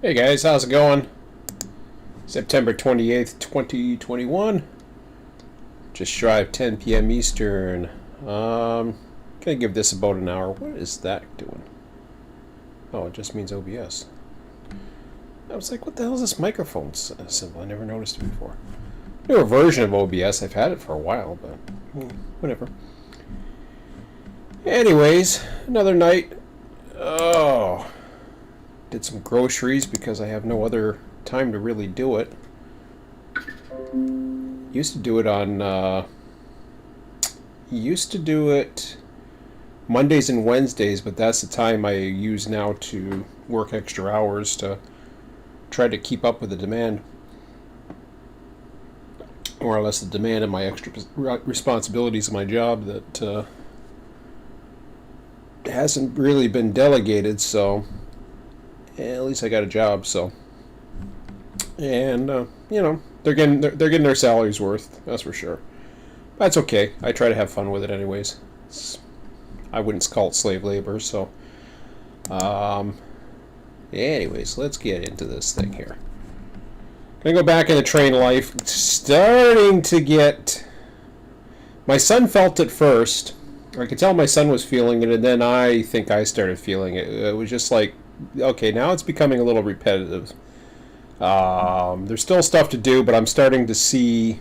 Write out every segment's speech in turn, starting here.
Hey guys, how's it going? September 28th, 2021. Just shy of 10 p.m. Eastern. Gonna give this about an hour. What is that doing? Oh, it just means OBS. I was like, what the hell is this microphone symbol? I never noticed it before. Newer version of OBS. I've had it for a while, but whatever. Anyways, another night. Oh, did some groceries because I have no other time to really do it. Used to do it Mondays and Wednesdays, but that's the time I use now to work extra hours to try to keep up with the demand. More or less the demand of my extra responsibilities of my job that hasn't really been delegated, so at least I got a job, so. And, they're getting their salary's worth, that's for sure. That's okay. I try to have fun with it anyways. I wouldn't call it slave labor, so. Anyways, let's get into this thing here. Gonna go back into train life. Starting to get... My son felt it first. I could tell my son was feeling it, and then I think I started feeling it. It was just like, okay, now it's becoming a little repetitive. There's still stuff to do, but I'm starting to see...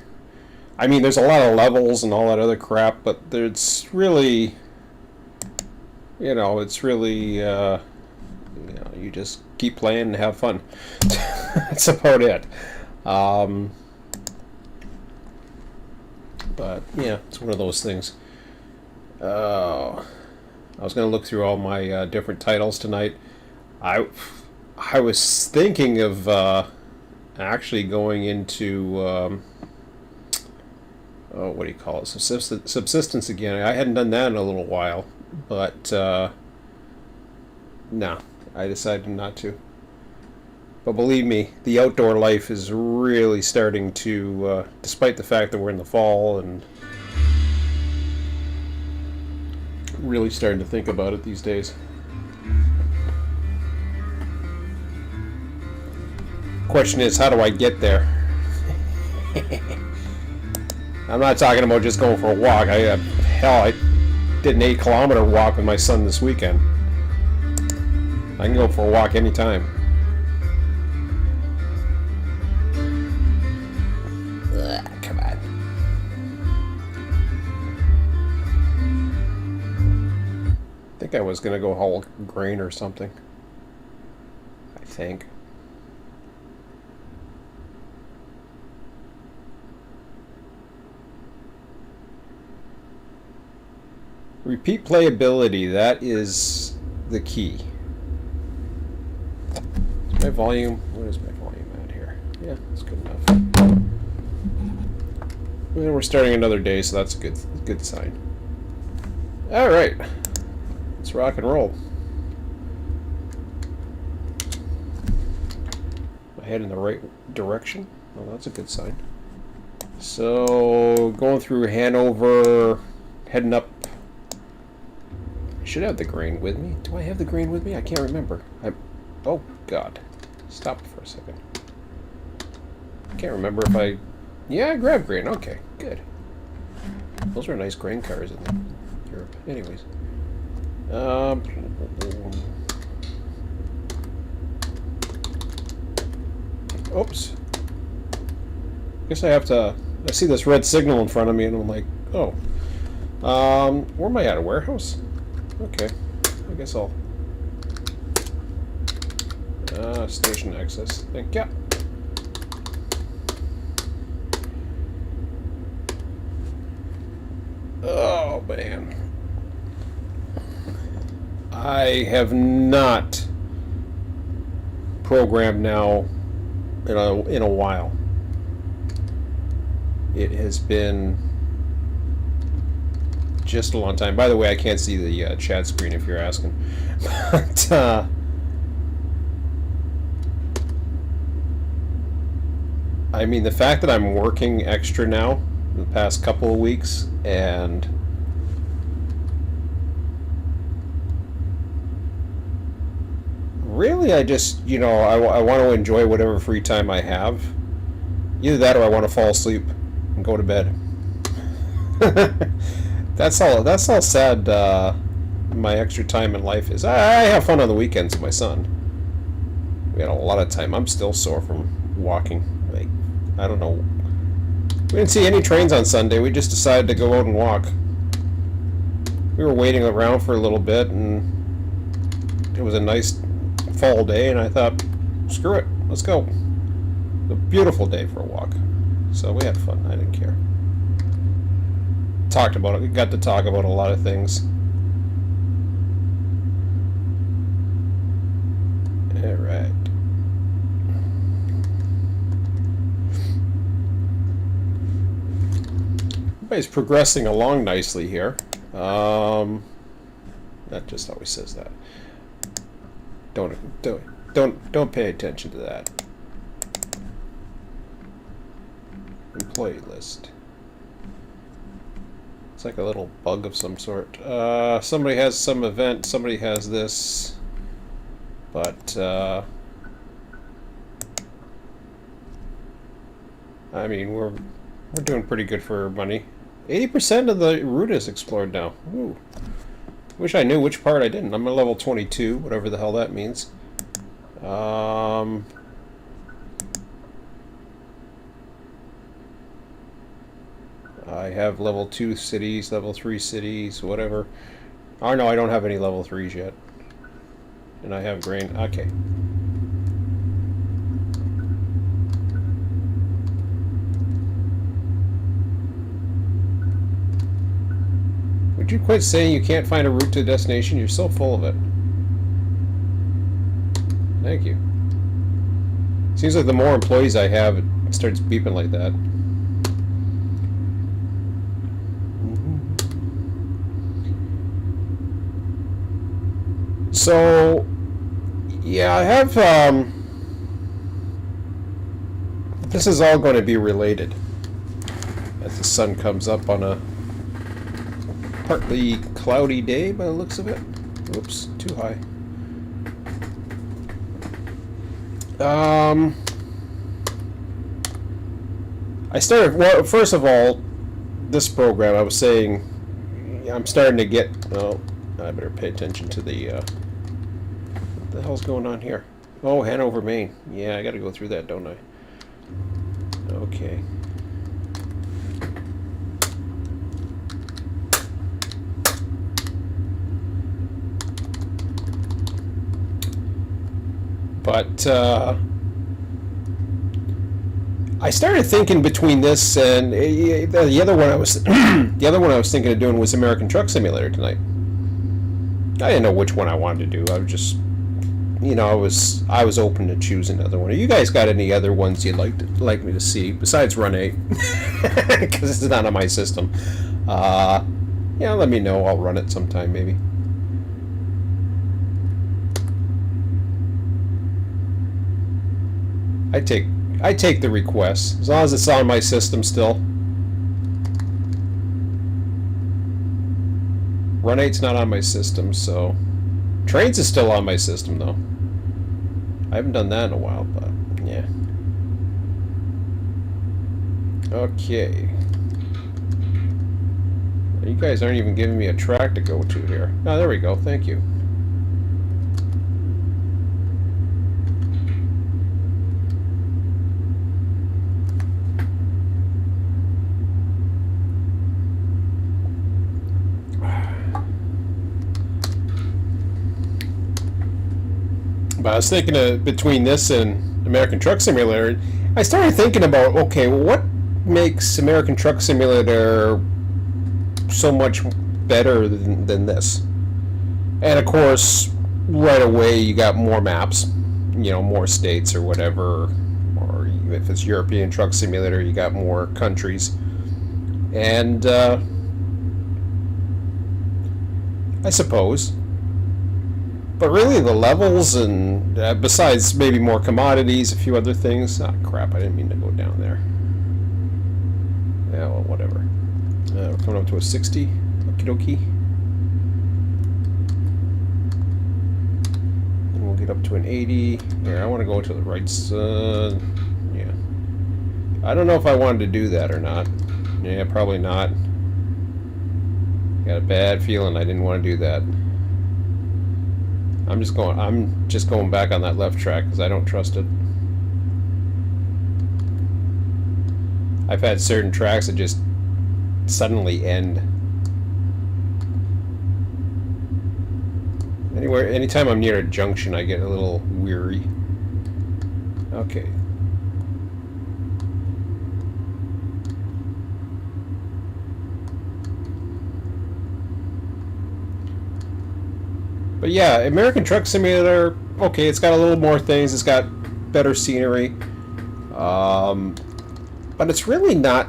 I mean, there's a lot of levels and all that other crap, but it's really... it's really... you just keep playing and have fun. That's about it. But, yeah, it's one of those things. I was going to look through all my different titles tonight. I was thinking of actually going into what do you call it? Subsistence again. I hadn't done that in a little while, but no, I decided not to. But believe me, the outdoor life is really starting to, despite the fact that we're in the fall and really starting to think about it these days. Question is, how do I get there? I'm not talking about just going for a walk. I did an 8-kilometer walk with my son this weekend. I can go for a walk anytime. Come on. I think I was going to go haul grain or something. I think. Repeat playability, that is the key. Is my volume, what is my volume at here? Yeah, that's good enough. And we're starting another day, so that's a good sign. Alright, let's rock and roll. I head in the right direction. Well, that's a good sign. So, going through Hanover, heading up. I should have the grain with me. Do I have the grain with me? I can't remember. Oh, God. Stop for a second. I can't remember if I... Yeah, I grabbed grain. Okay, good. Those are nice grain cars in Europe. Anyways. Oops. Guess I have to... I see this red signal in front of me, and I'm like, oh. Where am I at? A warehouse? Okay, I guess I'll... station access. Thank you. Oh, man. I have not programmed now in a while. It has been... just a long time. By the way, I can't see the chat screen if you're asking. But, I mean, the fact that I'm working extra now, the past couple of weeks, and really, I just, you know, I want to enjoy whatever free time I have. Either that or I want to fall asleep and go to bed. That's all. That's all sad. My extra time in life is. I have fun on the weekends with my son. We had a lot of time. I'm still sore from walking. Like, I don't know. We didn't see any trains on Sunday. We just decided to go out and walk. We were waiting around for a little bit, and it was a nice fall day, and I thought, screw it, let's go. A beautiful day for a walk. So we had fun. I didn't care. Talked about it. We got to talk about a lot of things. All right. Everybody's progressing along nicely here. That just always says that. Don't pay attention to that. Employee list. It's like a little bug of some sort. Somebody has some event. Somebody has this. But I mean, we're doing pretty good for money. 80% of the route is explored now. Ooh. Wish I knew which part I didn't. I'm at level 22, whatever the hell that means. I have level 2 cities, level 3 cities, whatever. Oh no, I don't have any level 3s yet. And I have grain. Okay. Would you quit saying you can't find a route to a destination? You're so full of it. Thank you. Seems like the more employees I have, it starts beeping like that. So, yeah, I have, this is all going to be related as the sun comes up on a partly cloudy day by the looks of it. Oops, too high. I started, well, first of all, this program, I was saying, I'm starting to get, oh, I better pay attention to the, what the hell's going on here? Oh, Hanover, Maine. Yeah, I gotta go through that, don't I? Okay. But, I started thinking between this and the other one I was the other one I was thinking of doing was American Truck Simulator tonight. I didn't know which one I wanted to do. I was just, you know, I was open to choosing another one. You guys got any other ones you'd like me to see besides Run 8? Because it's not on my system. Yeah, let me know. I'll run it sometime maybe. I take the requests as long as it's on my system still. Run 8's not on my system, so Trains is still on my system though. I haven't done that in a while, but yeah. Okay. You guys aren't even giving me a track to go to here. Oh, there we go. Thank you. But I was thinking of, between this and American Truck Simulator, I started thinking about, okay, well, what makes American Truck Simulator so much better than this? And of course, right away you got more maps, you know, more states or whatever, or if it's European Truck Simulator, you got more countries. And I suppose. But really, the levels and besides maybe more commodities, a few other things. Ah, crap! I didn't mean to go down there. Yeah, well, whatever. We're coming up to a 60. Okie dokie. And we'll get up to an 80. Here, I want to go to the right side. Yeah. I don't know if I wanted to do that or not. Yeah, probably not. Got a bad feeling I didn't want to do that. I'm just going back on that left track because I don't trust it. I've had certain tracks that just suddenly end. Anytime I'm near a junction, I get a little weary. Okay. But yeah, American Truck Simulator, okay, it's got a little more things. It's got better scenery. But it's really not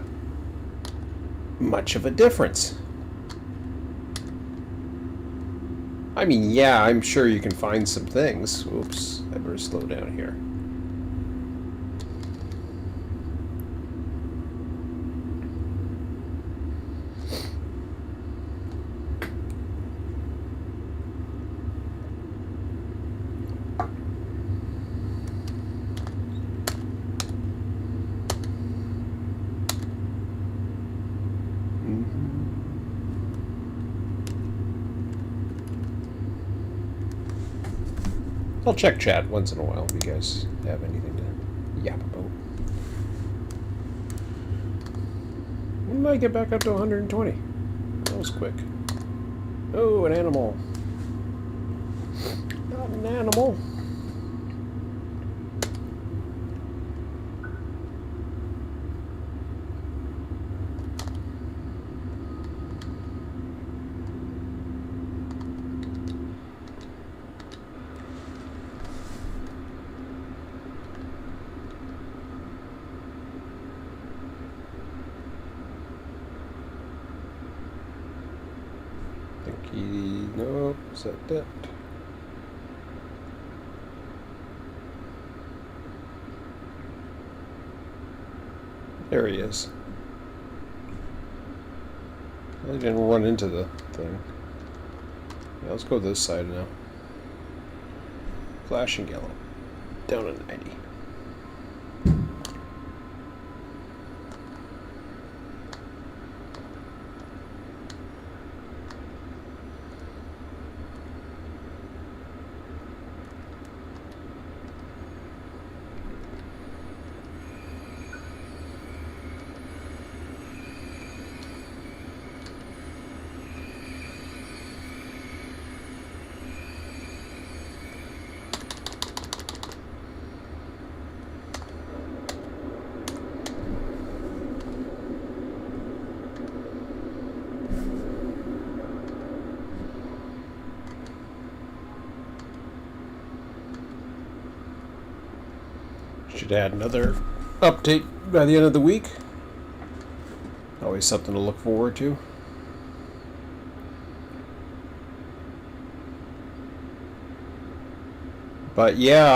much of a difference. I mean, yeah, I'm sure you can find some things. Oops, I better slow down here. I'll check chat once in a while if you guys have anything to yap about. When did I get back up to 120? That was quick. Oh, an animal. Not an animal. Nope, is that? There he is. I didn't run into the thing. Yeah, let's go this side now. Flashing yellow. Down to 90. Should add another update by the end of the week. Always something to look forward to. But yeah,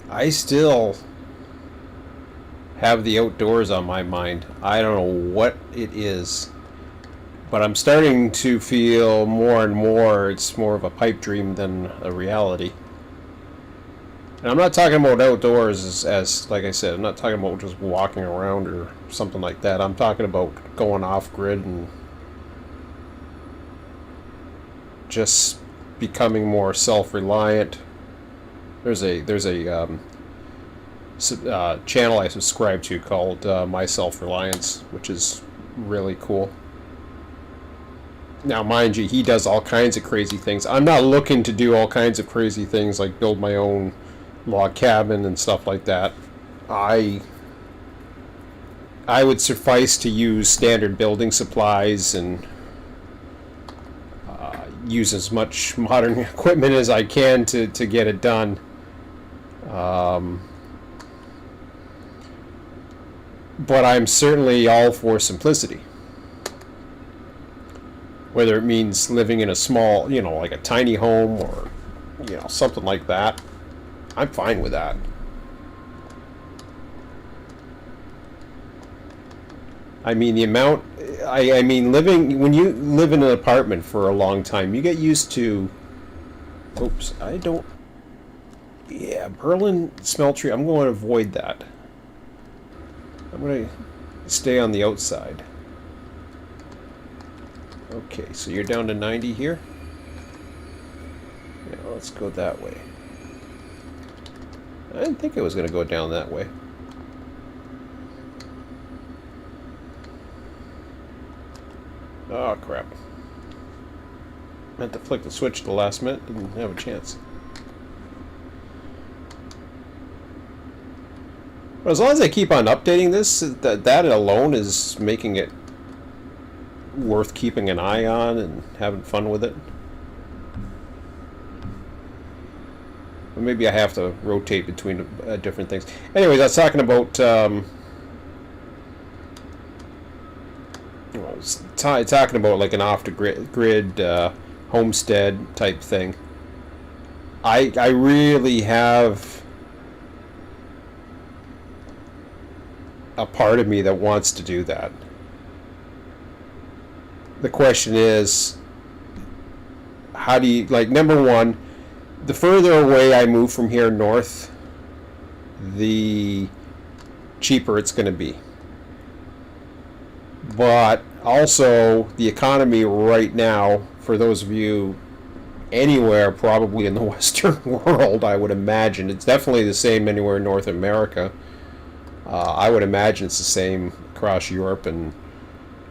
I still have the outdoors on my mind. I don't know what it is, but I'm starting to feel more and more it's more of a pipe dream than a reality. And I'm not talking about outdoors as like I said, I'm not talking about just walking around or something like that. I'm talking about going off grid and just becoming more self-reliant. There's a channel I subscribe to called My Self-Reliance, which is really cool. Now, mind you, he does all kinds of crazy things. I'm not looking to do all kinds of crazy things like build my own log cabin and stuff like that. I would suffice to use standard building supplies and use as much modern equipment as I can to get it done. But I'm certainly all for simplicity. Whether it means living in a small, like a tiny home or, something like that. I'm fine with that. I mean, the amount... I mean, when you live in an apartment for a long time, you get used to... Oops, I don't Yeah, Berlin smeltery. I'm going to avoid that. I'm going to stay on the outside. Okay, so you're down to 90 here? Yeah, let's go that way. I didn't think it was going to go down that way. Oh, crap. Meant to flick the switch at the last minute. Didn't have a chance. But as long as I keep on updating this, that alone is making it worth keeping an eye on and having fun with it. Or maybe I have to rotate between different things. Anyways, I was talking about talking about like an off-the-grid homestead type thing. I really have a part of me that wants to do that. The question is, how do you, like, number one, the further away I move from here north, the cheaper it's going to be. But also, the economy right now, for those of you anywhere probably in the Western world, I would imagine, it's definitely the same anywhere in North America. I would imagine it's the same across Europe and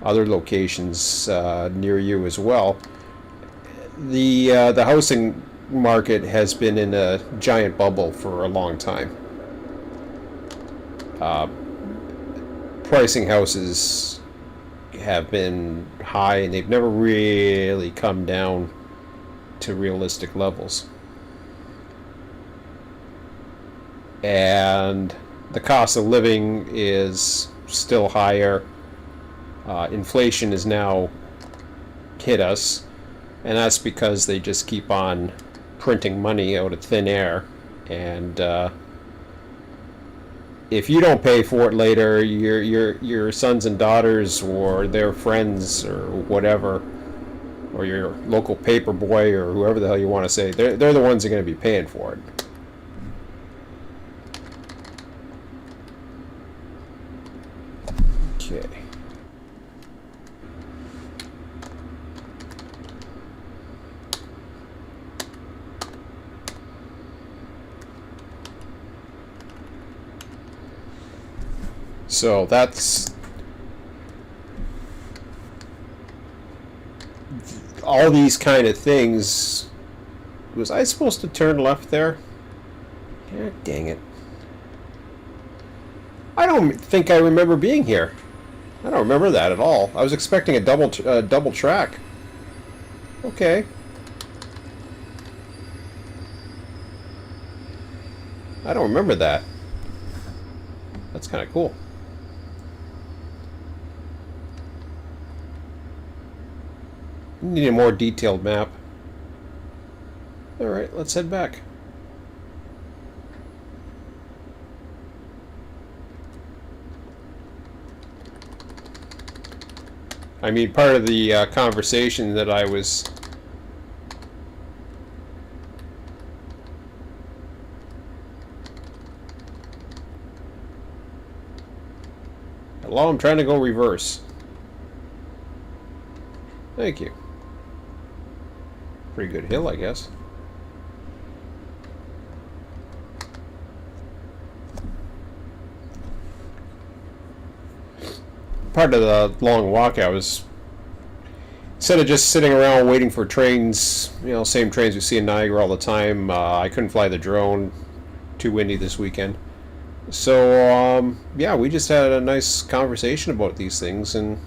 other locations near you as well. The housing market has been in a giant bubble for a long time. Pricing houses have been high, and they've never really come down to realistic levels. And the cost of living is still higher. Inflation has now hit us, and that's because they just keep on printing money out of thin air. And if you don't pay for it later, your sons and daughters or their friends or whatever, or your local paper boy or whoever the hell you want to say, they're the ones that are going to be paying for it. Okay. So that's all these kind of things. Was I supposed to turn left there? Yeah, dang it. I don't think I remember being here. I don't remember that at all. I was expecting a double track. Okay. I don't remember that. That's kind of cool. Need a more detailed map. Alright, let's head back. I mean, part of the conversation that I was... Hello, I'm trying to go reverse. Thank you. Pretty good hill, I guess. Part of the long walk, I was, instead of just sitting around waiting for trains, you know, same trains we see in Niagara all the time, I couldn't fly the drone. Too windy this weekend. So, yeah, we just had a nice conversation about these things, and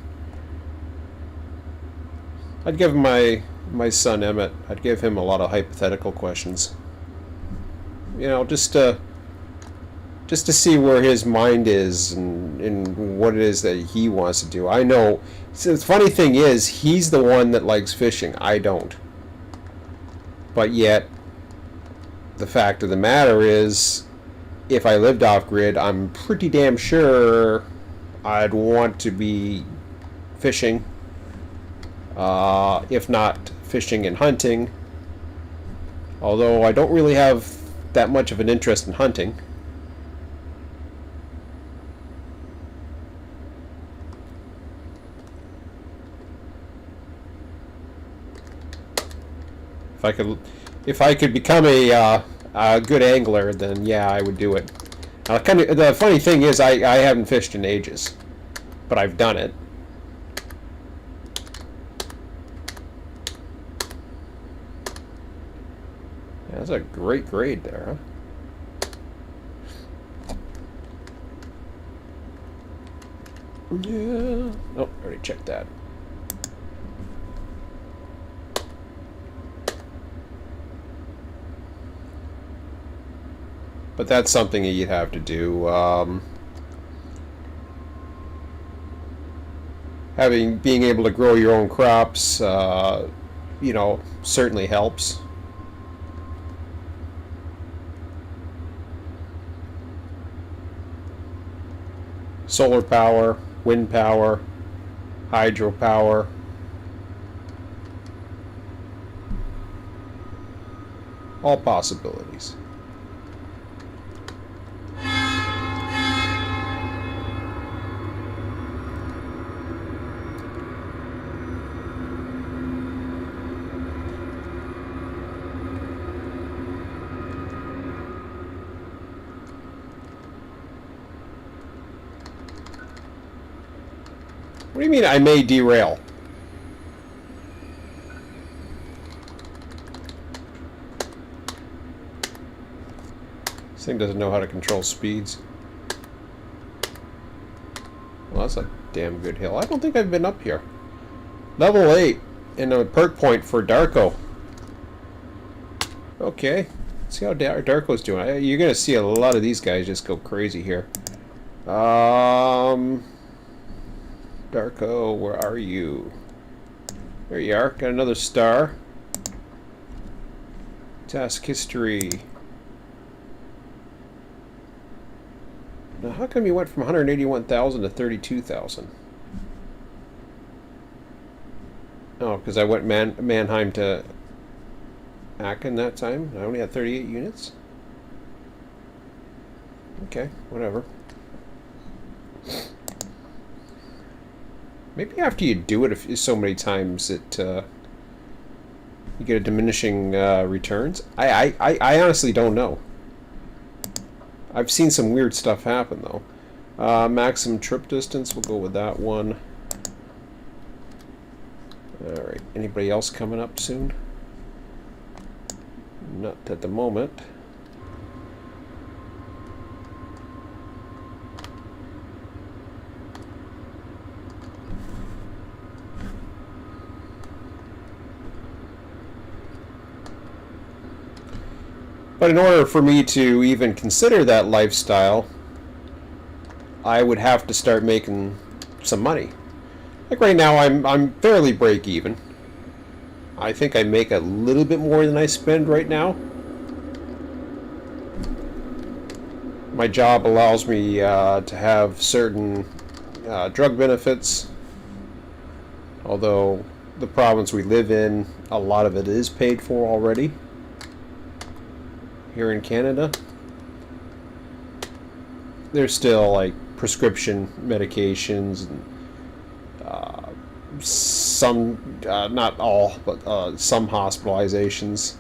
I'd give my son Emmett, I'd give him a lot of hypothetical questions. You know, just to see where his mind is and what it is that he wants to do. I know. So the funny thing is, he's the one that likes fishing. I don't. But yet, the fact of the matter is, if I lived off-grid, I'm pretty damn sure I'd want to be fishing. If not fishing and hunting. Although I don't really have that much of an interest in hunting. If I could become a good angler, then yeah, I would do it. The funny thing is, I haven't fished in ages, but I've done it. Yeah, that's a great grade there, huh? Yeah. Oh, already checked that. But that's something that you'd have to do. Being able to grow your own crops, you know, certainly helps. Solar power, wind power, hydropower. All possibilities. What do you mean I may derail? This thing doesn't know how to control speeds. Well, that's a damn good hill. I don't think I've been up here. Level 8 and a perk point for Darko. Okay. Let's see how Darko's doing. You're going to see a lot of these guys just go crazy here. Darko, where are you? There you are. Got another star. Task history. Now, how come you went from 181,000 to 32,000? Oh, because I went Mannheim to Aachen that time. I only had 38 units. Okay, whatever. Maybe after you do it so many times, you get a diminishing returns. I honestly don't know. I've seen some weird stuff happen though. Maximum trip distance, we'll go with that one. Alright, anybody else coming up soon? Not at the moment. But in order for me to even consider that lifestyle, I would have to start making some money. Like right now, I'm fairly break even. I think I make a little bit more than I spend right now. My job allows me to have certain drug benefits, although the province we live in, a lot of it is paid for already. Here in Canada, there's still like prescription medications and some, not all, but some hospitalizations.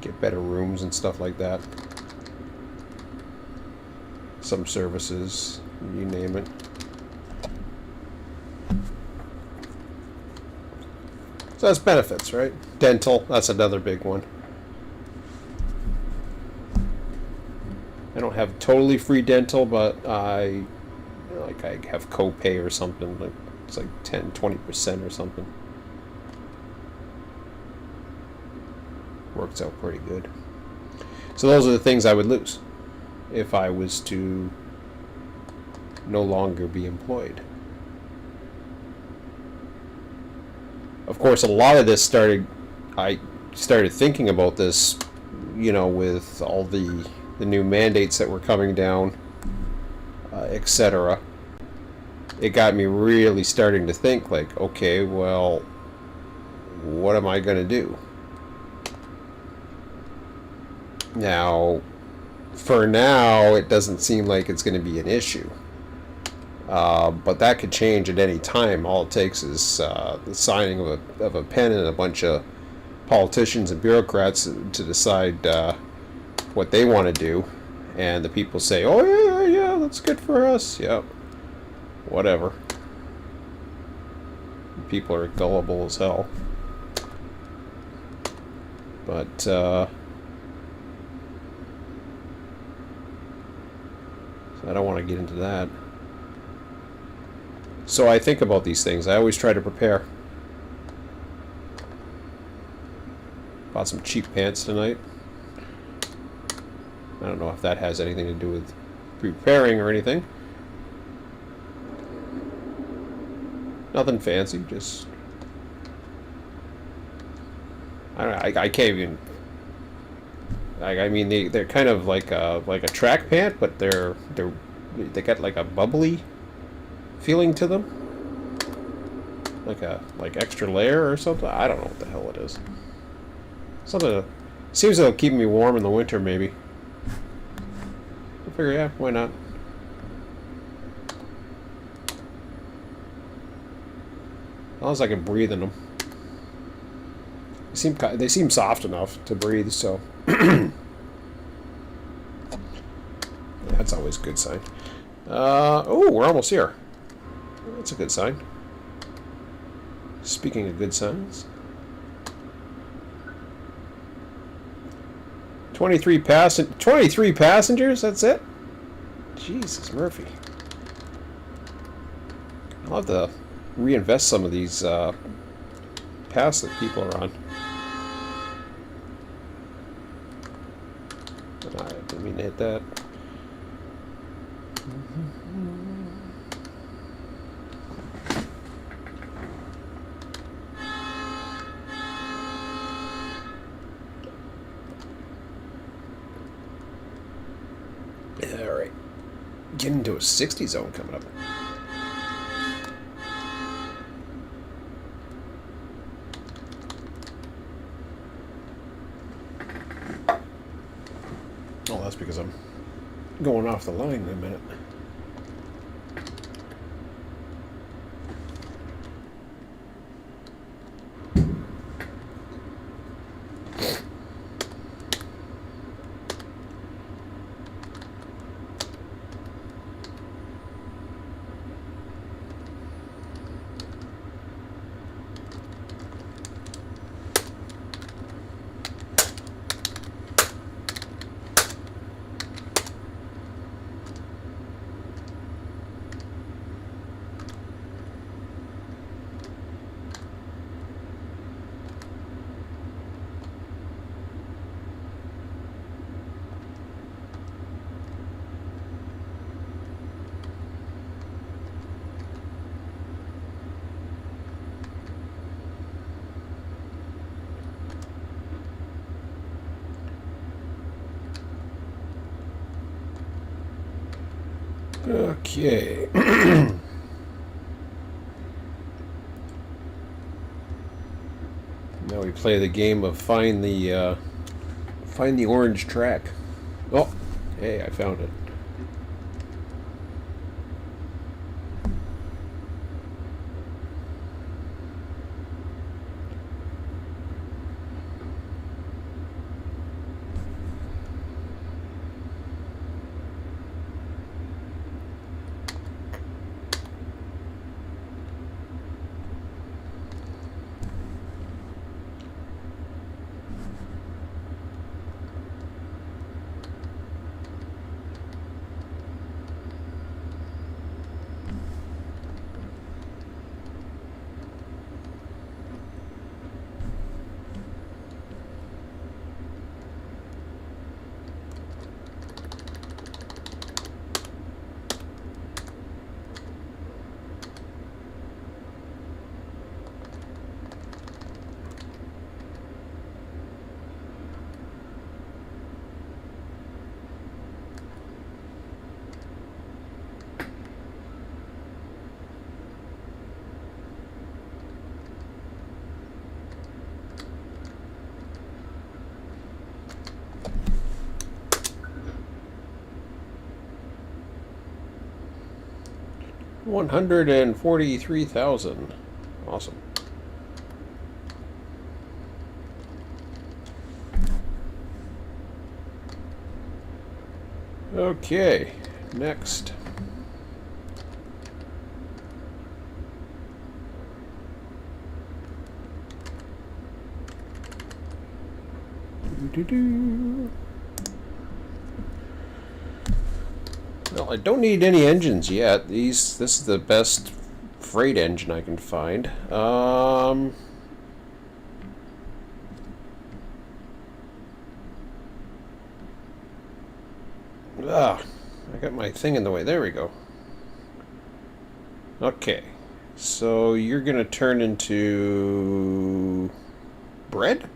Get better rooms and stuff like that. Some services, you name it. So that's benefits, right? Dental, that's another big one. I don't have totally free dental, but I have copay or something. Like it's like 10-20% or something. Works out pretty good. So those are the things I would lose if I was to no longer be employed. Of course, a lot of this I started thinking about this, you know, with all the new mandates that were coming down, etc. It got me really starting to think like, okay, well, what am I going to do? Now, for now, it doesn't seem like it's going to be an issue. But that could change at any time. All it takes is the signing of a pen and a bunch of politicians and bureaucrats to decide what they want to do. And the people say, oh, yeah, that's good for us. Yep. Whatever. People are gullible as hell. But, I don't want to get into that. So I think about these things. I always try to prepare. Bought some cheap pants tonight. I don't know if that has anything to do with preparing or anything. Nothing fancy, just... I can't even... I mean, they're kind of like a track pant, but they got like a bubbly feeling to them, like extra layer or something. I don't know what the hell it is. Something seems to keep me warm in the winter, maybe. I figure, yeah, why not? As long as I can breathe in them. They seem soft enough to breathe, so that's always a good sign. Oh, we're almost here. That's a good sign. Speaking of good signs, 23 passengers. That's it. Jesus, Murphy. I'll have to reinvest some of these pass that people are on. I didn't mean to hit that. Alright. Getting into a 60 zone coming up. Oh, that's because I'm going off the line in a minute. Okay. Now we play the game of find the orange track. Oh, hey, I found it. 143,000. Awesome. Okay, next. Well, I don't need any engines yet. This is the best freight engine I can find. I got my thing in the way. There we go. Okay, so you're gonna turn into bread?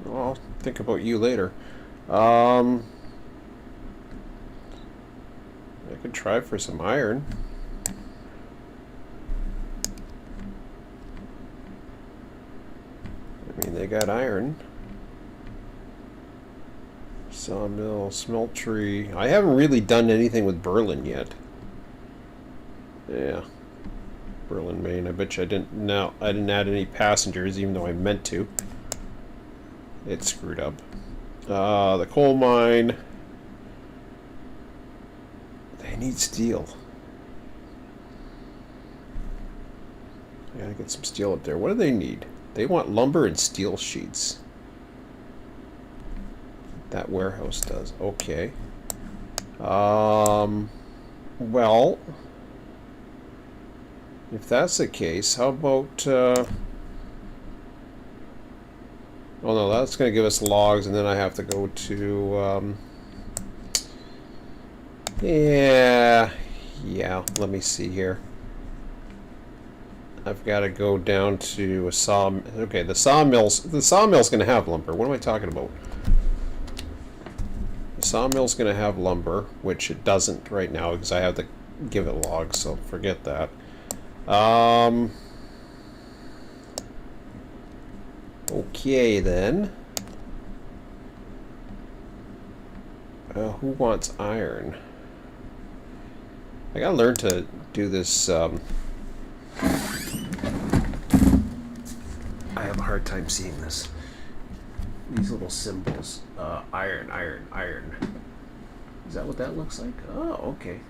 Well, I'll think about you later. I could try for some iron. I mean, they got iron. Sawmill, smeltery. I haven't really done anything with Berlin yet. Yeah. Berlin, Maine. I bet you I didn't. No, I didn't add any passengers, even though I meant to. It screwed up. The coal mine. They need steel. I gotta get some steel up there. What do they need? They want lumber and steel sheets. That warehouse does. Okay. Well, if that's the case, how about oh no, that's going to give us logs, and then I have to go to yeah, let me see here. I've got to go down to a saw. Okay, the sawmill's going to have lumber. What am I talking about? The sawmill's going to have lumber, which it doesn't right now because I have to give it logs, so forget that. Okay then. Who wants iron? I gotta learn to do this. I have a hard time seeing this. These little symbols. Iron, iron, iron. Is that what that looks like? Oh, okay.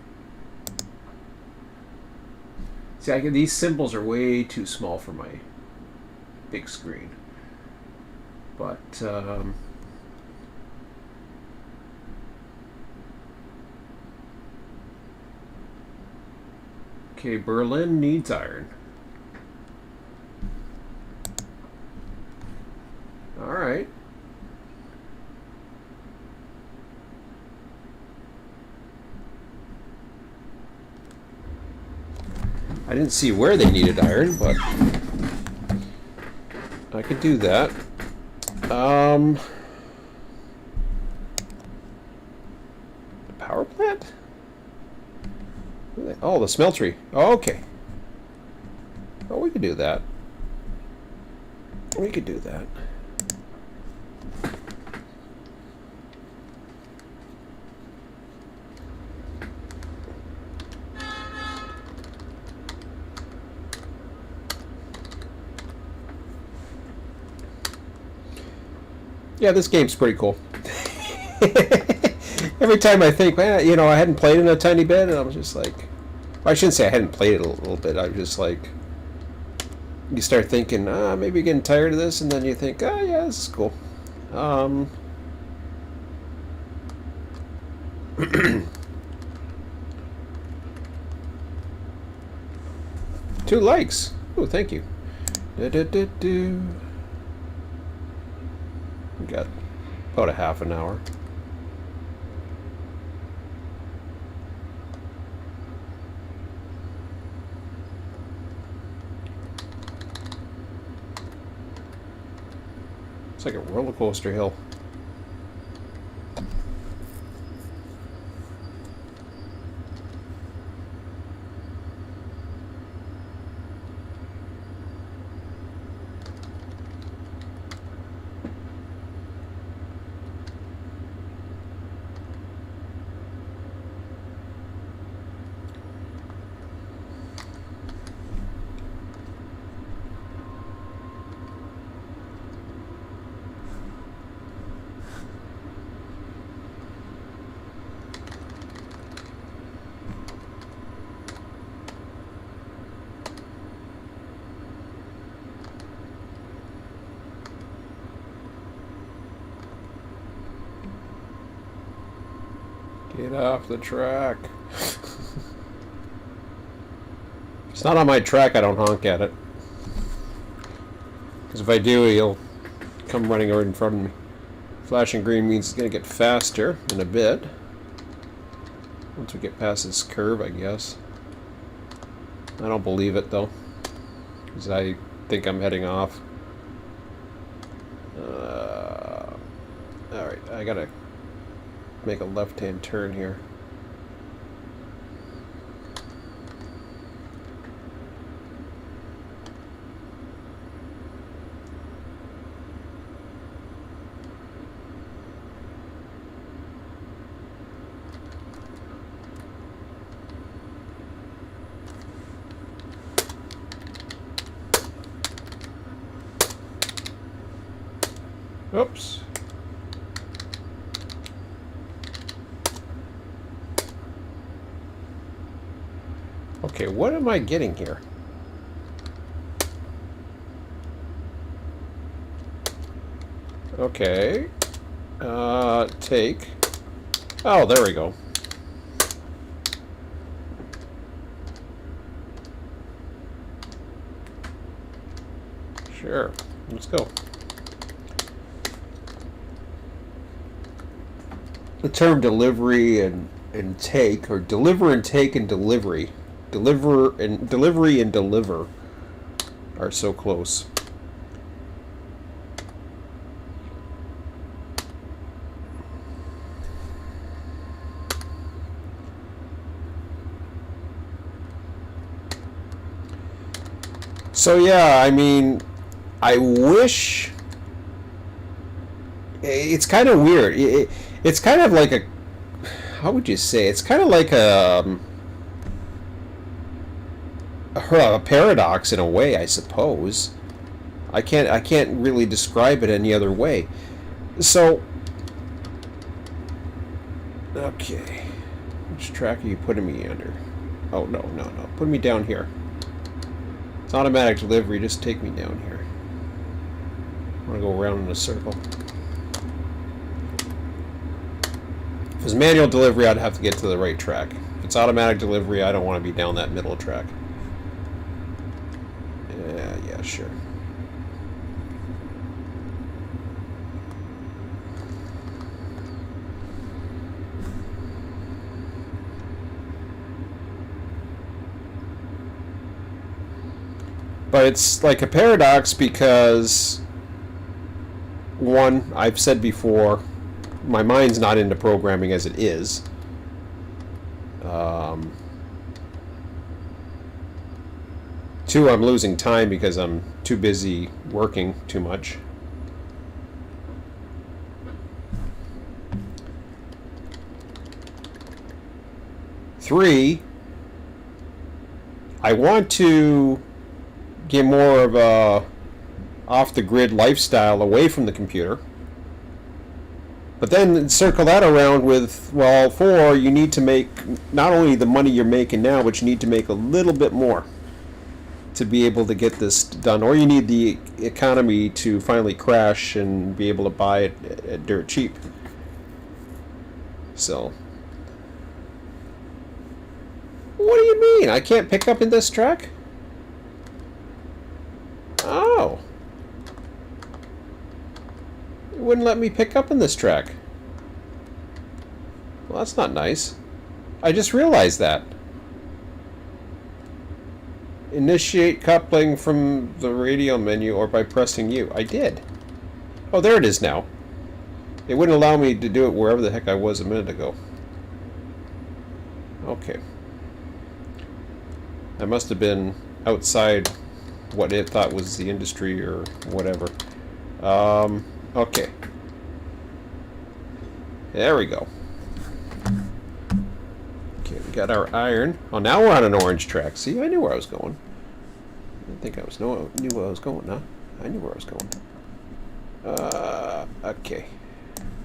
See, these symbols are way too small for my big screen. But, okay, Berlin needs iron. Alright. I didn't see where they needed iron, but I could do that. The power plant? Oh, the smeltery. Oh, okay. Oh, we could do that. We could do that. Yeah, this game's pretty cool. Every time I think, well, you know, I hadn't played it a tiny bit, and I was just like, well, I shouldn't say I hadn't played it a little bit. I was just like, you start thinking, maybe you're getting tired of this, and then you think, oh yeah, this is cool. 2 likes. Oh, thank you. We got about a half an hour. It's like a roller coaster hill. Get off the track. If it's not on my track, I don't honk at it. Because if I do, he'll come running right in front of me. Flashing green means it's going to get faster in a bit. Once we get past this curve, I guess. I don't believe it, though. Because I think I'm heading off. Alright, I gotta make a left-hand turn here. Oops. Okay, what am I getting here? Okay. Take. Oh, there we go. Sure. Let's go. The term delivery and take, or deliver and take and delivery. Delivery and deliver are so close. So yeah, I mean, I wish. It's kind of weird. It's kind of like a. How would you say? It's kind of like a paradox in a way, I suppose. I can't really describe it any other way. So, okay, which track are you putting me under? Oh no. Put me down here. It's automatic delivery. Just take me down here. I want to go around in a circle. If it's manual delivery, I'd have to get to the right track. If it's automatic delivery, I don't want to be down that middle track. Yeah, sure. But it's like a paradox because, one, I've said before, my mind's not into programming as it is. Two, I'm losing time because I'm too busy working too much. Three, I want to get more of a off-the-grid lifestyle away from the computer. But then circle that around with, well, four, you need to make not only the money you're making now, but you need to make a little bit more to be able to get this done. Or you need the economy to finally crash and be able to buy it at dirt cheap. So, what do you mean? I can't pick up in this track? Oh. It wouldn't let me pick up in this track. Well, that's not nice. I just realized that. Initiate coupling from the radio menu or by pressing U. I did. Oh, there it is now. It wouldn't allow me to do it wherever the heck I was a minute ago. Okay. I must have been outside what it thought was the industry or whatever. Okay. There we go. Okay, we got our iron. Oh, now we're on an orange track. See, I knew where I was going. I didn't think I knew where I was going, huh? I knew where I was going. Okay.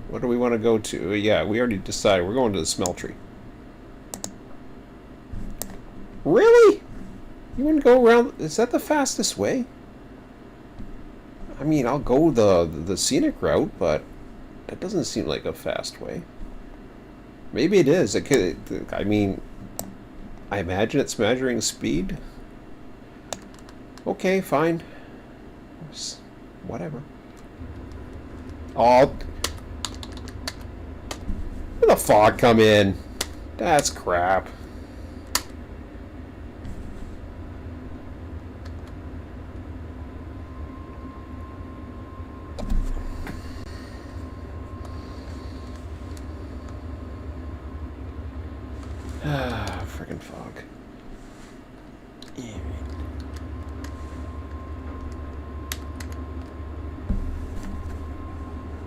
What do we want to go to? Yeah, we already decided. We're going to the smeltery. Really? You wouldn't go around? Is that the fastest way? I mean, I'll go the scenic route, but that doesn't seem like a fast way. Maybe it is. It could. I mean, I imagine it's measuring speed. Okay, fine. Whatever. Oh, where the fog come in? That's crap. Ah, friggin' fog. Yeah.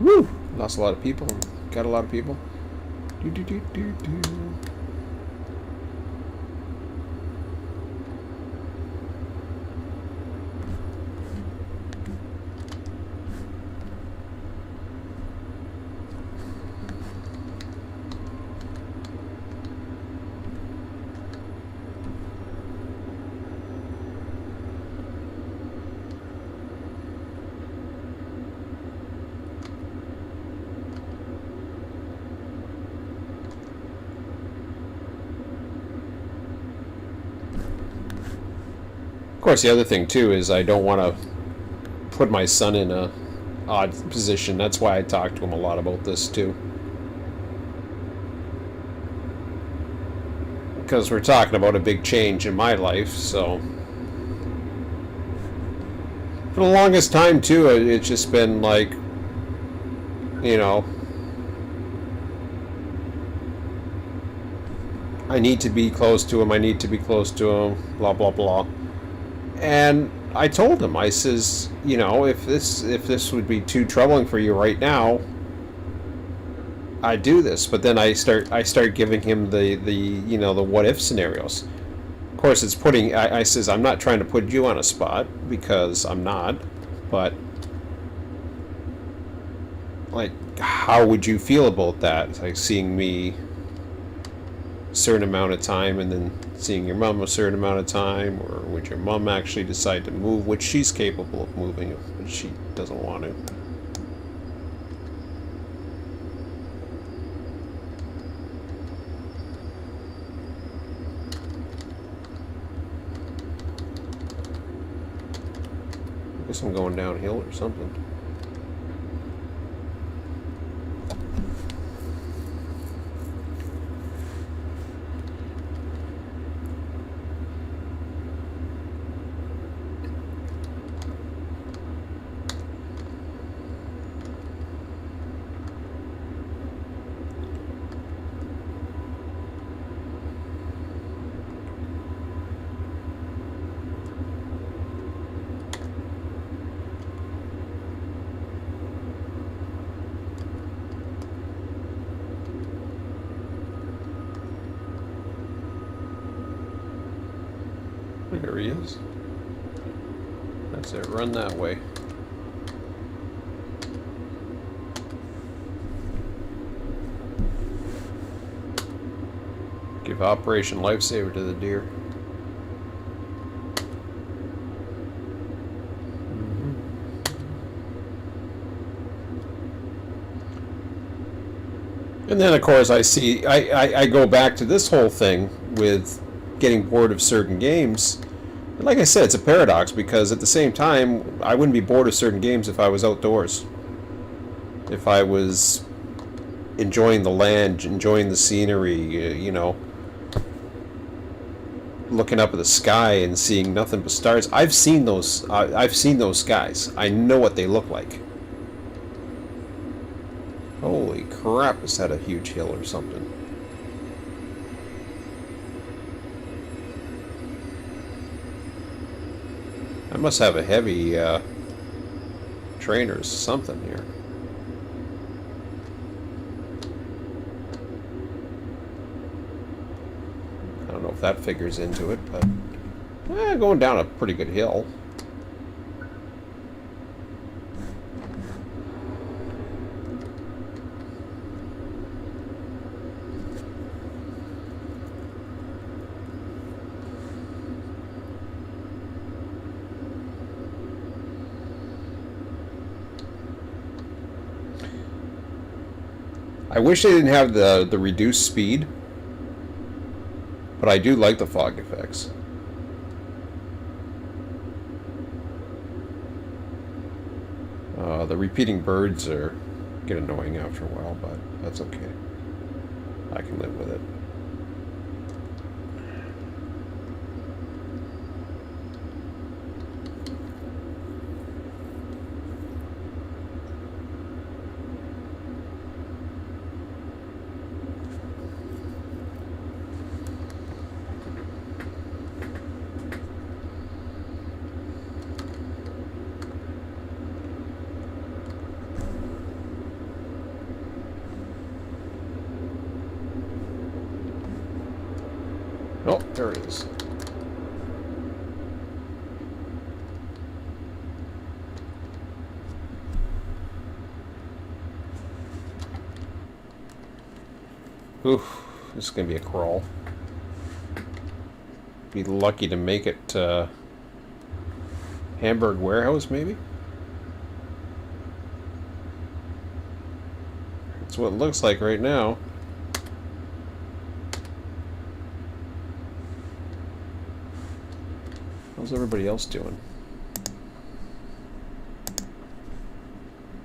Woo! Lost a lot of people. Got a lot of people. Do do do do do. Of course, the other thing too is I don't want to put my son in a odd position. That's why I talk to him a lot about this too. Because we're talking about a big change in my life, so for the longest time too, it's just been like, you know, I need to be close to him. I need to be close to him. Blah blah blah. And I told him, I says, you know, if this would be too troubling for you right now, I do this. But then I start giving him the you know, the what if scenarios. Of course, it's putting. I says I'm not trying to put you on a spot because I'm not, but like, how would you feel about that? It's like seeing me a certain amount of time and then seeing your mom a certain amount of time, or would your mom actually decide to move, which she's capable of moving, but she doesn't want to. I guess I'm going downhill or something. There he is. That's it. Run that way. Give Operation Lifesaver to the deer. And then, of course, I go back to this whole thing with getting bored of certain games. And like I said, it's a paradox because at the same time, I wouldn't be bored of certain games if I was outdoors. If I was enjoying the land, enjoying the scenery, you know, looking up at the sky and seeing nothing but stars. I've seen those. I've seen those skies. I know what they look like. Holy crap, is that a huge hill or something? I must have a heavy trainer or something here. I don't know if that figures into it, but going down a pretty good hill. I wish they didn't have the reduced speed, but I do like the fog effects. The repeating birds get annoying after a while, but that's okay. I can live with it. Oh, there it is. Oof, this is gonna be a crawl. Be lucky to make it to Hamburg Warehouse, maybe? That's what it looks like right now. How's everybody else doing?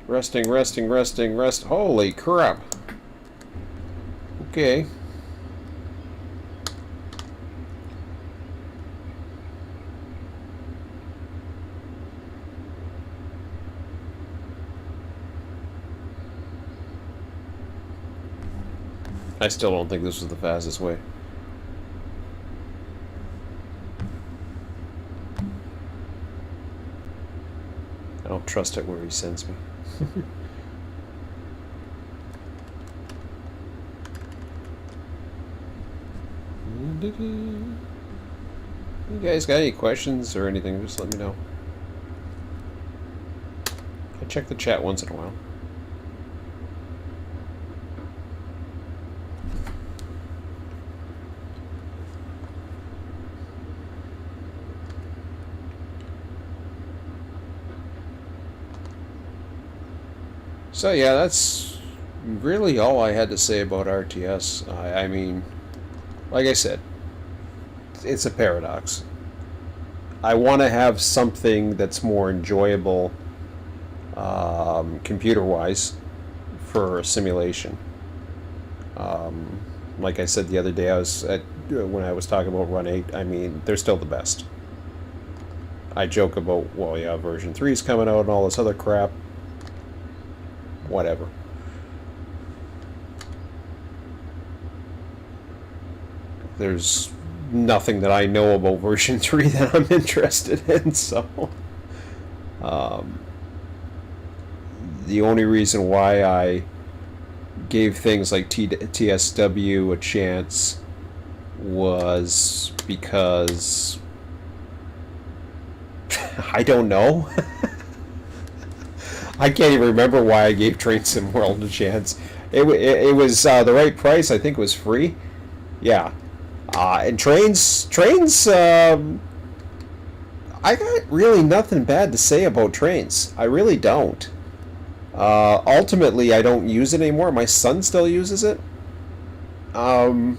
Resting, resting, resting, rest. Holy crap. Okay. I still don't think this was the fastest way. I don't trust it where he sends me. You guys got any questions or anything, just let me know. I check the chat once in a while. So yeah, that's really all I had to say about RTS. I mean, like I said, it's a paradox. I want to have something that's more enjoyable computer-wise for simulation. Like I said the other day, when I was talking about Run 8, I mean, they're still the best. I joke about, well, yeah, version 3 is coming out and all this other crap. Whatever. There's nothing that I know about version 3 that I'm interested in, so the only reason why I gave things like TSW a chance was because I don't know. I can't even remember why I gave Train Sim World a chance. It was the right price. I think it was free. Yeah. And trains. I got really nothing bad to say about trains. I really don't. Ultimately, I don't use it anymore. My son still uses it. I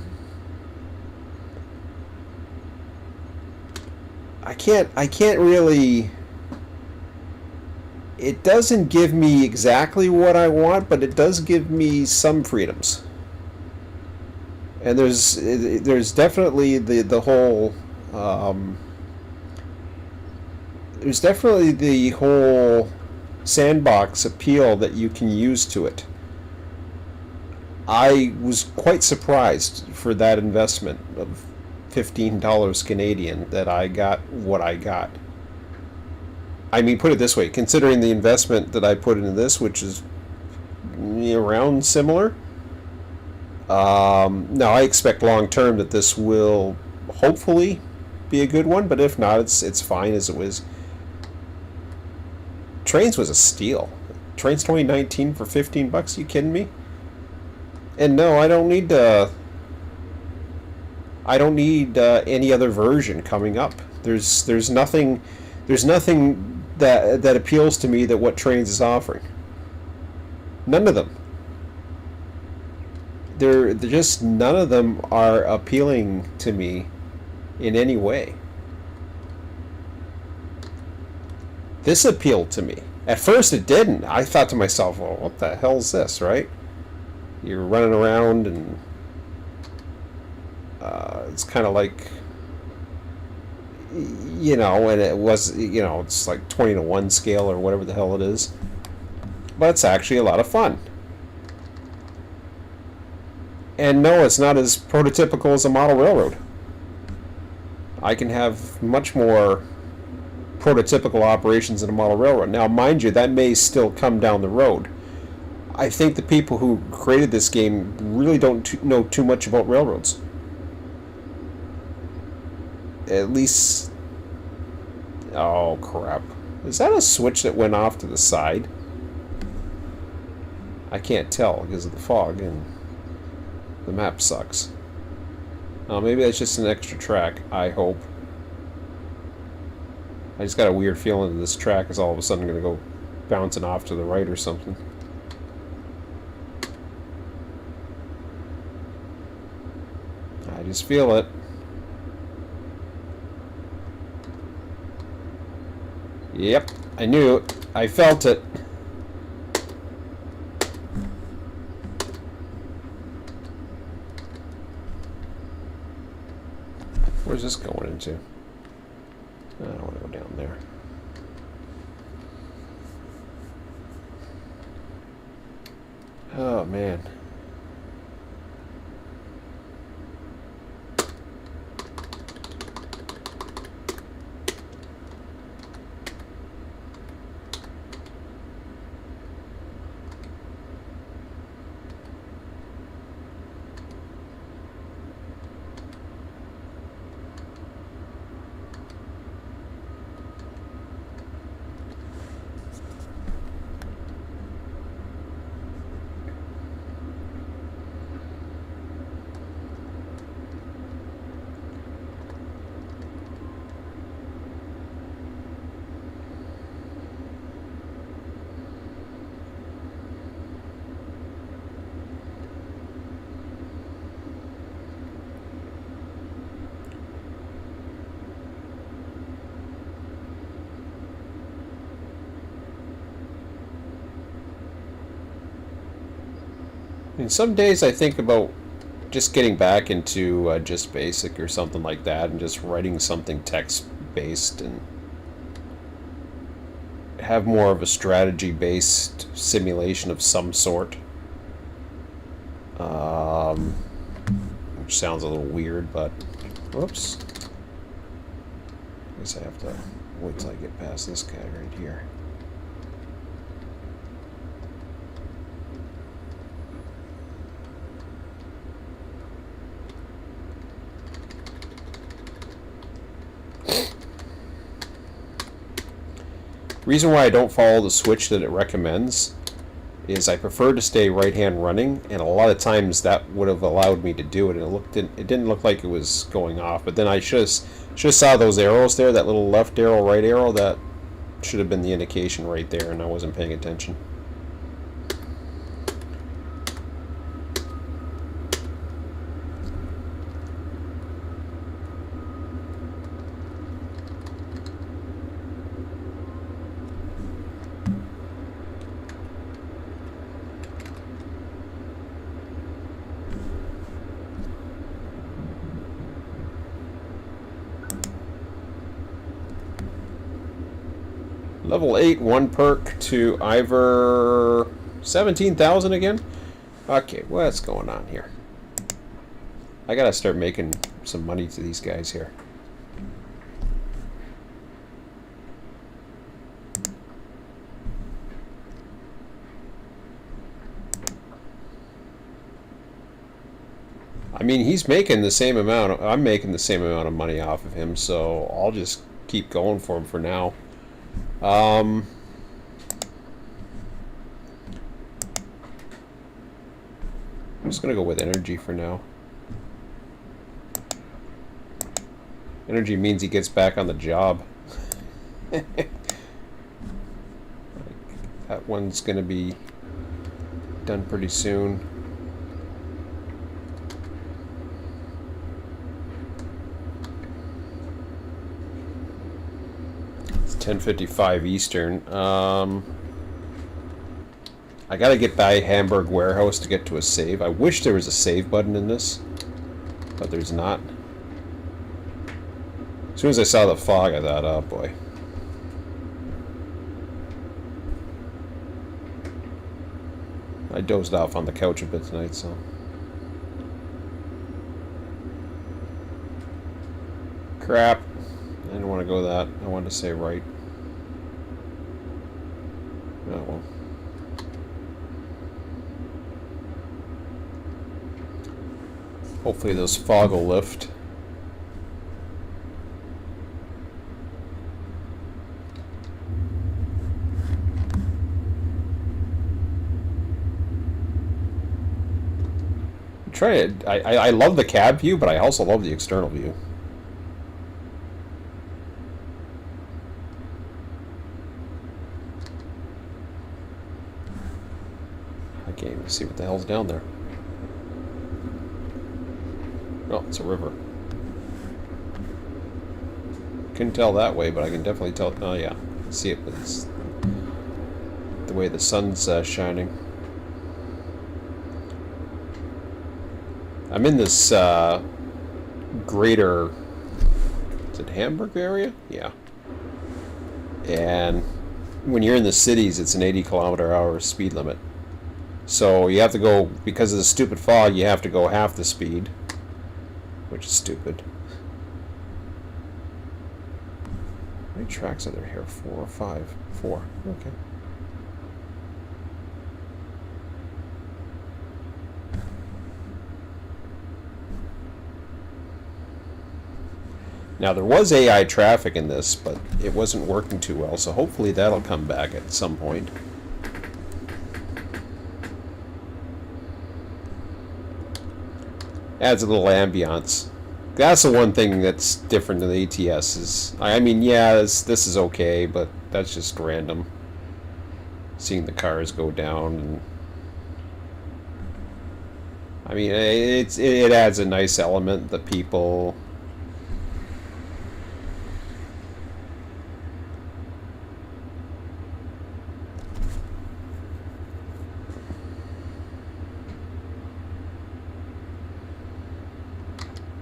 can't really. It doesn't give me exactly what I want, but it does give me some freedoms. And there's definitely the whole there's definitely the whole sandbox appeal that you can use to it. I was quite surprised for that investment of $15 Canadian that I got what I got. I mean, put it this way, considering the investment that I put into this, which is around similar, now I expect long term that this will hopefully be a good one, but if not, it's fine as it was. Trains was a steal. Trains 2019 for $15, you kidding me? And no, I don't need any other version coming up. There's nothing that appeals to me that what Trains is offering. None of them. they're just none of them are appealing to me in any way. This appealed to me. At first it didn't. I thought to myself, well, what the hell is this, right? You're running around and it's kind of like, you know, and it was, you know, it's like 20-to-1 scale or whatever the hell it is. But it's actually a lot of fun. And no, it's not as prototypical as a model railroad. I can have much more prototypical operations in a model railroad. Now, mind you, that may still come down the road. I think the people who created this game really don't know too much about railroads. At least... Oh, crap. Is that a switch that went off to the side? I can't tell because of the fog and the map sucks. Maybe that's just an extra track, I hope. I just got a weird feeling that this track is all of a sudden going to go bouncing off to the right or something. I just feel it. Yep, I knew it. I felt it. Where's this going into? I don't want to go down there. Oh, man. And some days I think about just getting back into just basic or something like that and just writing something text-based and have more of a strategy-based simulation of some sort. Which sounds a little weird, but... Whoops. I guess I have to wait till I get past this guy right here. Reason why I don't follow the switch that it recommends is I prefer to stay right hand running, and a lot of times that would have allowed me to do it, and it didn't look like it was going off. But then I should have saw those arrows there, that little left arrow, right arrow. That should have been the indication right there, and I wasn't paying attention. Level 8, 1 perk to Ivor 17,000 again? Okay, what's going on here? I gotta start making some money to these guys here. I mean, he's making the same amount. I'm making the same amount of money off of him, so I'll just keep going for him for now. I'm just gonna go with energy for now. Energy means he gets back on the job. That one's gonna be done pretty soon. 10:55 Eastern. I gotta get by Hamburg Warehouse to get to a save. I wish there was a save button in this, but there's not. As soon as I saw the fog, I thought, oh boy. I dozed off on the couch a bit tonight, so. Crap. I didn't want to go that. I wanted to say right. Oh well. Hopefully this fog will lift. Try it. I love the cab view, but I also love the external view. I can't even see what the hell's down there. Oh, it's a river. Couldn't tell that way, but I can definitely tell. Oh yeah, see it, but it's the way the sun's shining. I'm in this greater, is it Hamburg area? Yeah. And when you're in the cities, it's an 80-kilometer-hour speed limit. So you have to go, because of the stupid fog, you have to go half the speed, which is stupid. How many tracks are there here? 4 or 5? 4. Okay. Now, there was AI traffic in this, but it wasn't working too well, so hopefully that'll come back at some point. Adds a little ambiance. That's the one thing that's different than the ATS is, I mean, yeah, this is okay, but that's just random. Seeing the cars go down, and I mean, it adds a nice element. The people.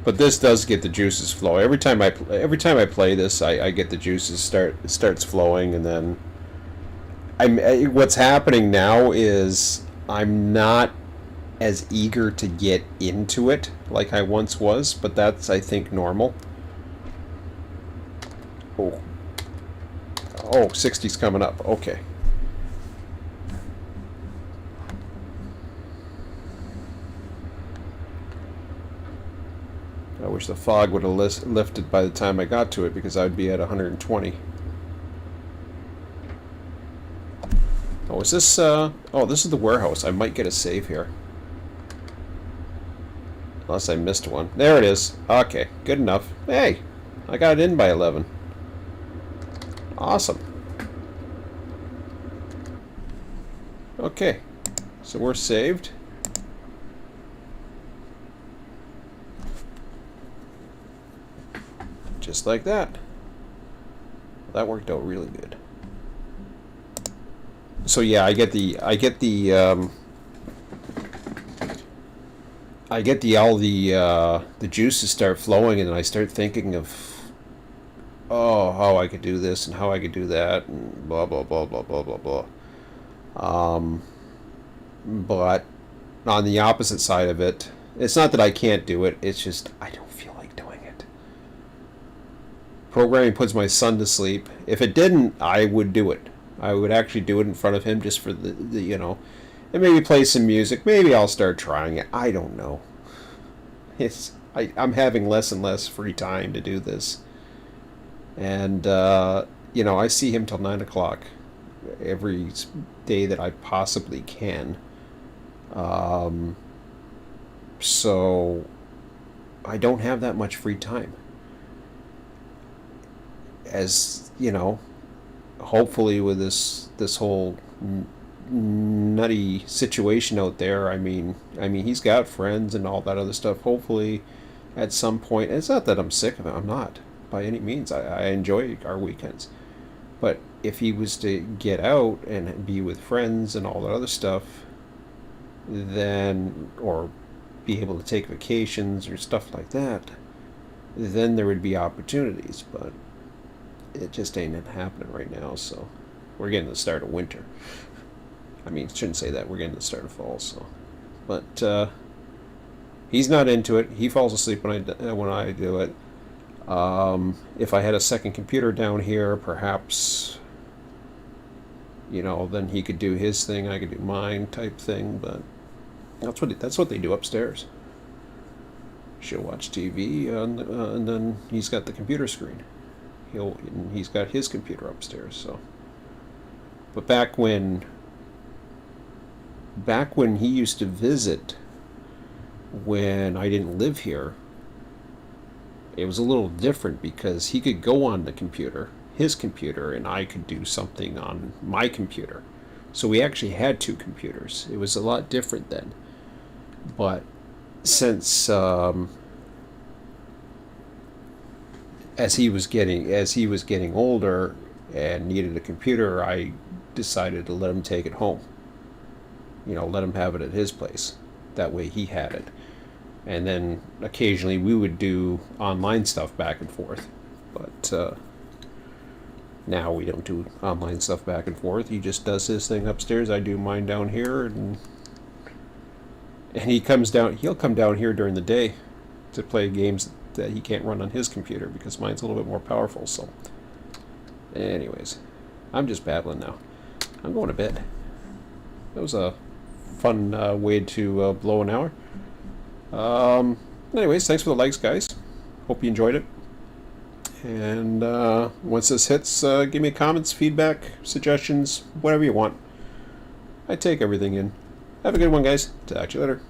But this does get the juices flow. Every time I play this, I get the juices starts flowing, and then what's happening now is I'm not as eager to get into it like I once was, but that's, I think, normal. Oh, 60's coming up. Okay. I wish the fog would have lifted by the time I got to it, because I would be at 120. Oh, is this, oh, this is the warehouse. I might get a save here. Unless I missed one. There it is. Okay, good enough. Hey, I got it in by 11. Awesome. Okay, so we're saved. Just like that. That worked out really good. So yeah, I get all the juices start flowing, and then I start thinking of, oh, how I could do this and how I could do that, and blah blah blah blah blah blah blah. But on the opposite side of it, it's not that I can't do it. It's just I don't feel like doing it. Programming puts my son to sleep. If it didn't, I would do it. I would actually do it in front of him, just for the you know, and maybe play some music. Maybe I'll start trying it. I don't know. I'm having less and less free time to do this, and you know, I see him till 9 o'clock every day that I possibly can. So I don't have that much free time. As you know, hopefully with this whole nutty situation out there, I mean he's got friends and all that other stuff. Hopefully at some point, it's not that I'm sick of it, I'm not by any means. I enjoy our weekends, But if he was to get out and be with friends and all that other stuff, then, or be able to take vacations or stuff like that, then there would be opportunities. But it just ain't happening right now. So we're getting the start of winter. I mean, shouldn't say that. We're getting the start of fall. So, but he's not into it. He falls asleep when I do it. If I had a second computer down here, perhaps, then he could do his thing, I could do mine, type thing. But that's what they do upstairs. She'll watch TV, and then he's got the computer screen. He's got his computer upstairs. So, but back when he used to visit, when I didn't live here, it was a little different because he could go on the computer, his computer, and I could do something on my computer. So we actually had two computers. It was a lot different then. But since as he was getting older and needed a computer, I decided to let him take it home. Let him have it at his place. That way he had it. And then occasionally we would do online stuff back and forth. But now we don't do online stuff back and forth. He just does his thing upstairs. I do mine down here, and he'll come down here during the day to play games that he can't run on his computer because mine's a little bit more powerful. So anyways, I'm just babbling now. I'm going to bed. That was a fun way to blow an hour. Anyways, thanks for the likes, guys. Hope you enjoyed it. And once this hits, give me comments, feedback, suggestions, whatever you want. I take everything in. Have a good one, guys. Talk to you later.